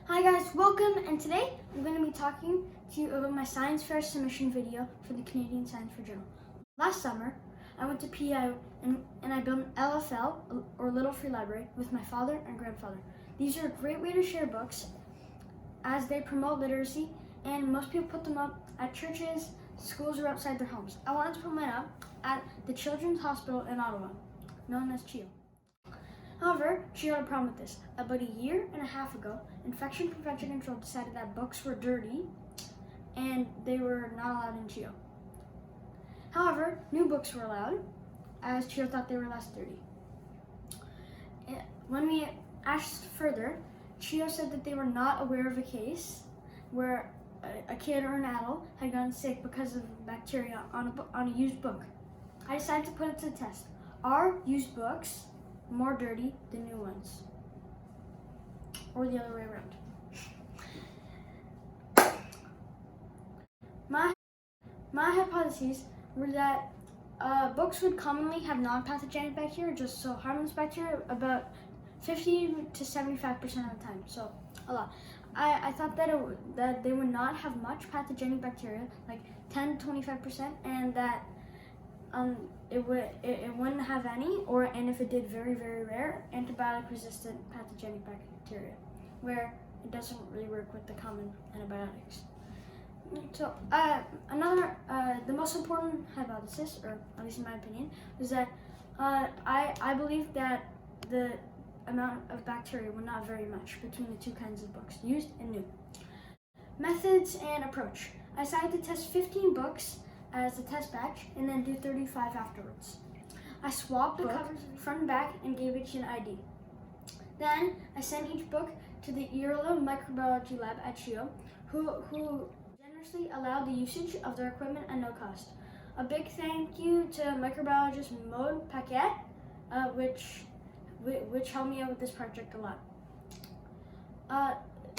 Hi guys, welcome, and today I'm going to be talking to you about my science fair submission video for the Canadian Science Fair Journal. Last summer, I went to PEI and I built an LFL, or Little Free Library, with my father and grandfather. These are a great way to share books as they promote literacy, and most people put them up at churches, schools, or outside their homes. I wanted to put mine up at the Children's Hospital in Ottawa, known as CHEO. However, she had a problem with this. About a year and a half ago, Infection Prevention Control decided that books were dirty and they were not allowed in CHEO. However, new books were allowed as CHEO thought they were less dirty. When we asked further, CHEO said that they were not aware of a case where a kid or an adult had gotten sick because of bacteria on a used book. I decided to put it to the test. Are used books more dirty than new ones, or the other way around? My hypotheses were that books would commonly have non-pathogenic bacteria, just so harmless bacteria, about 50 to 75% of the time, so a lot. I thought that they would not have much pathogenic bacteria, like 10 to 25%, and that it wouldn't have any, and if it did, very, very rare, antibiotic-resistant pathogenic bacteria, where it doesn't really work with the common antibiotics. So the most important hypothesis, or at least in my opinion, is that I believe that the amount of bacteria would not vary much between the two kinds of books, used and new. Methods and approach. I decided to test 15 books as a test batch and then do 35 afterwards. I swapped the covers front and back and gave each an ID. Then I sent each book to the Irola Microbiology Lab at CHEO, who generously allowed the usage of their equipment at no cost. A big thank you to microbiologist Maud Paquette, which helped me out with this project a lot.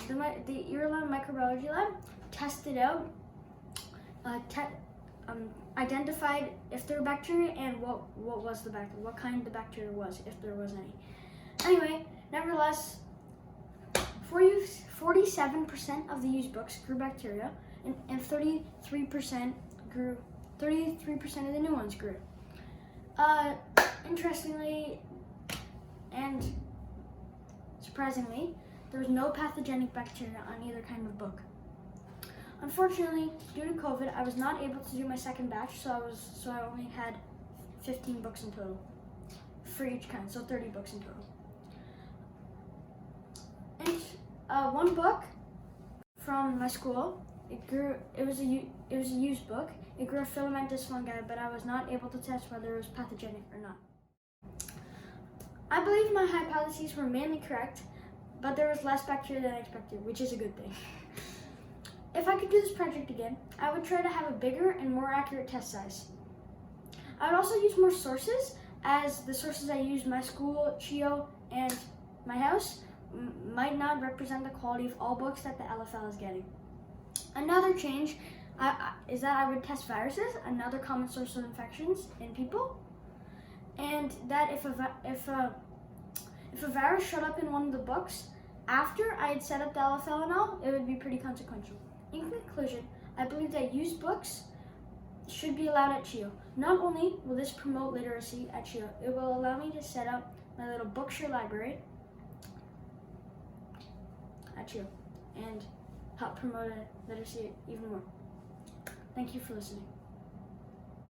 The Irola Microbiology Lab tested out, identified if there were bacteria and what was the bacteria, what kind the bacteria was, if there was any. Anyway, nevertheless, 47% of the used books grew bacteria, and 33% of the new ones grew. Interestingly and surprisingly, there was no pathogenic bacteria on either kind of book. Unfortunately, due to COVID, I was not able to do my second batch, so I only had 15 books in total for each kind, so 30 books in total. And one book from my school, it was a used book. It grew a filamentous fungi, but I was not able to test whether it was pathogenic or not. I believe my hypotheses were mainly correct, but there was less bacteria than I expected, which is a good thing. If I could do this project again, I would try to have a bigger and more accurate test size. I would also use more sources, as the sources I used, my school, CHEO, and my house, might not represent the quality of all books that the LFL is getting. Another change is that I would test viruses, another common source of infections in people, and that if a virus showed up in one of the books after I had set up the LFL and all, it would be pretty consequential. In conclusion, I believe that used books should be allowed at CHEO. Not only will this promote literacy at CHEO, it will allow me to set up my little Bookshare library at CHEO and help promote literacy even more. Thank you for listening.